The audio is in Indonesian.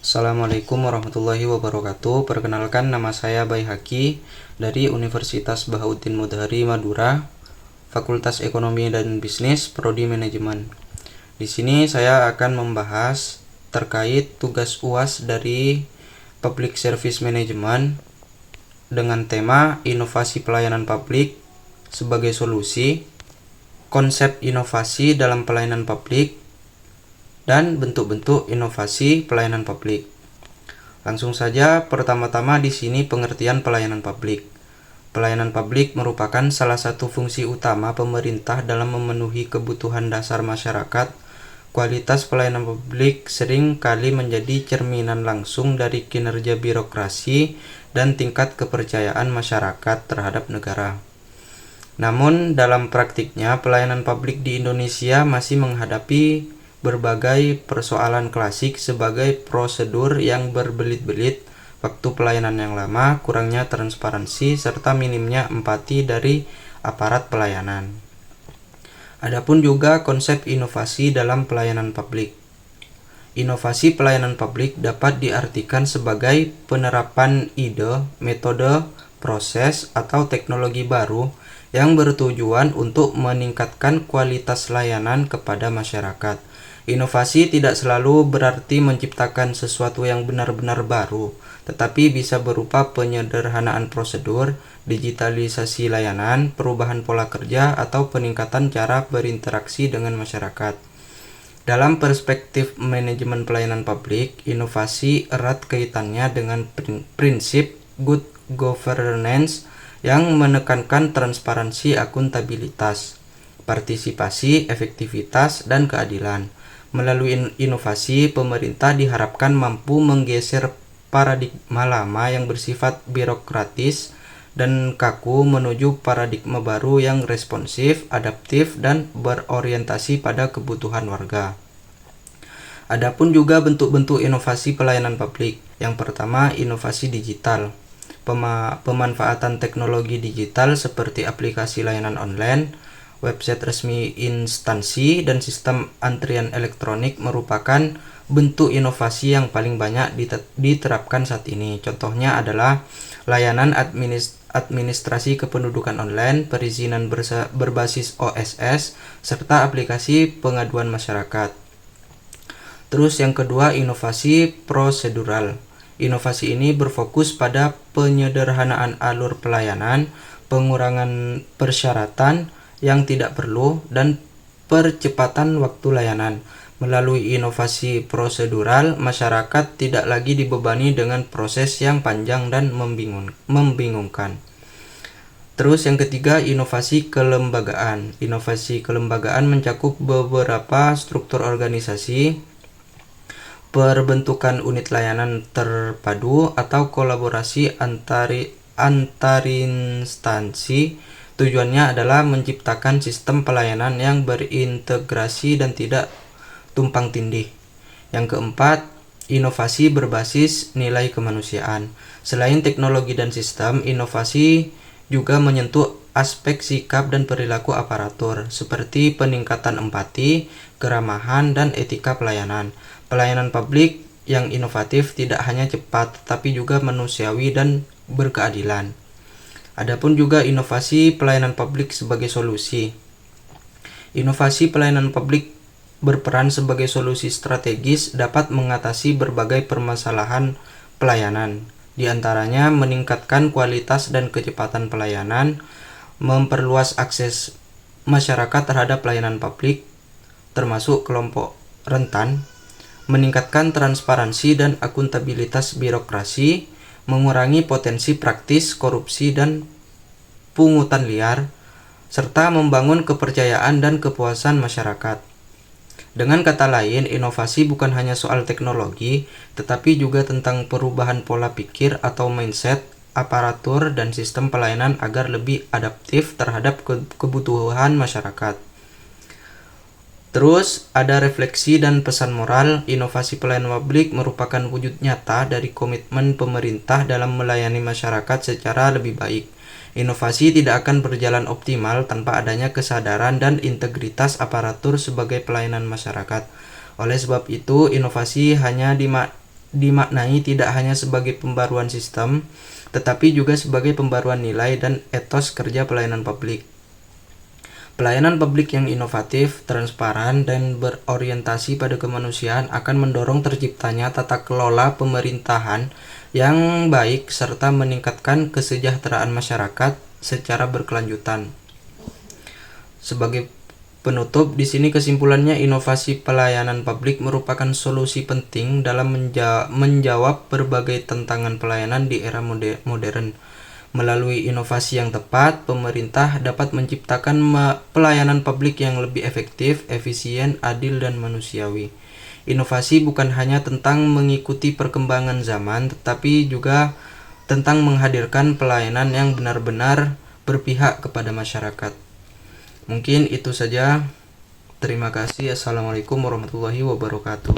Assalamualaikum warahmatullahi wabarakatuh. Perkenalkan, nama saya Baihaqi dari Universitas Bahauddin Mudahari Madura, Fakultas Ekonomi dan Bisnis, Prodi Manajemen. Di sini saya akan membahas terkait tugas UAS dari Public Service Management dengan tema inovasi pelayanan publik sebagai solusi, konsep inovasi dalam pelayanan publik, dan bentuk-bentuk inovasi pelayanan publik. Langsung saja, pertama-tama di sini pengertian pelayanan publik. Pelayanan publik merupakan salah satu fungsi utama pemerintah dalam memenuhi kebutuhan dasar masyarakat. Kualitas pelayanan publik sering kali menjadi cerminan langsung dari kinerja birokrasi dan tingkat kepercayaan masyarakat terhadap negara. Namun, dalam praktiknya, pelayanan publik di Indonesia masih menghadapi berbagai persoalan klasik sebagai prosedur yang berbelit-belit, waktu pelayanan yang lama, kurangnya transparansi, serta minimnya empati dari aparat pelayanan. Adapun juga konsep inovasi dalam pelayanan publik. Inovasi pelayanan publik dapat diartikan sebagai penerapan ide, metode, proses, atau teknologi baru yang bertujuan untuk meningkatkan kualitas layanan kepada masyarakat. Inovasi tidak selalu berarti menciptakan sesuatu yang benar-benar baru, tetapi bisa berupa penyederhanaan prosedur, digitalisasi layanan, perubahan pola kerja, atau peningkatan cara berinteraksi dengan masyarakat. Dalam perspektif manajemen pelayanan publik, inovasi erat kaitannya dengan prinsip good governance yang menekankan transparansi, akuntabilitas, partisipasi, efektivitas, dan keadilan. Melalui inovasi, pemerintah diharapkan mampu menggeser paradigma lama yang bersifat birokratis dan kaku menuju paradigma baru yang responsif, adaptif, dan berorientasi pada kebutuhan warga. Adapun juga bentuk-bentuk inovasi pelayanan publik. Yang pertama, inovasi digital. Pemanfaatan teknologi digital seperti aplikasi layanan online, website resmi instansi, dan sistem antrian elektronik merupakan bentuk inovasi yang paling banyak diterapkan saat ini. Contohnya adalah layanan administrasi kependudukan online, perizinan berbasis OSS, serta aplikasi pengaduan masyarakat. Terus yang kedua, inovasi prosedural. Inovasi ini berfokus pada penyederhanaan alur pelayanan, pengurangan persyaratan yang tidak perlu, dan percepatan waktu layanan. Melalui inovasi prosedural, masyarakat tidak lagi dibebani dengan proses yang panjang dan membingungkan. Terus yang ketiga, inovasi kelembagaan. Inovasi kelembagaan mencakup beberapa struktur organisasi, perbentukan unit layanan terpadu, atau kolaborasi antarinstansi. Tujuannya adalah menciptakan sistem pelayanan yang berintegrasi dan tidak tumpang tindih. Yang keempat, inovasi berbasis nilai kemanusiaan. Selain teknologi dan sistem, inovasi juga menyentuh aspek sikap dan perilaku aparatur, seperti peningkatan empati, keramahan, dan etika pelayanan. Pelayanan publik yang inovatif tidak hanya cepat, tetapi juga manusiawi dan berkeadilan. Adapun juga inovasi pelayanan publik sebagai solusi. Inovasi pelayanan publik berperan sebagai solusi strategis dapat mengatasi berbagai permasalahan pelayanan, di antaranya meningkatkan kualitas dan kecepatan pelayanan, memperluas akses masyarakat terhadap pelayanan publik, termasuk kelompok rentan, meningkatkan transparansi dan akuntabilitas birokrasi, mengurangi potensi praktis korupsi dan pungutan liar, serta membangun kepercayaan dan kepuasan masyarakat. Dengan kata lain, inovasi bukan hanya soal teknologi, tetapi juga tentang perubahan pola pikir atau mindset aparatur dan sistem pelayanan agar lebih adaptif terhadap kebutuhan masyarakat. Terus ada refleksi dan pesan moral. Inovasi pelayanan publik merupakan wujud nyata dari komitmen pemerintah dalam melayani masyarakat secara lebih baik. Inovasi tidak akan berjalan optimal tanpa adanya kesadaran dan integritas aparatur sebagai pelayanan masyarakat. Oleh sebab itu, inovasi hanya dimaknai tidak hanya sebagai pembaruan sistem, tetapi juga sebagai pembaruan nilai dan etos kerja pelayanan publik. Pelayanan publik yang inovatif, transparan, dan berorientasi pada kemanusiaan akan mendorong terciptanya tata kelola pemerintahan yang baik serta meningkatkan kesejahteraan masyarakat secara berkelanjutan. Sebagai penutup, di sini kesimpulannya inovasi pelayanan publik merupakan solusi penting dalam menjawab berbagai tantangan pelayanan di era modern. Melalui inovasi yang tepat, pemerintah dapat menciptakan pelayanan publik yang lebih efektif, efisien, adil, dan manusiawi. Inovasi bukan hanya tentang mengikuti perkembangan zaman, tetapi juga tentang menghadirkan pelayanan yang benar-benar berpihak kepada masyarakat. Mungkin itu saja. Terima kasih. Assalamualaikum warahmatullahi wabarakatuh.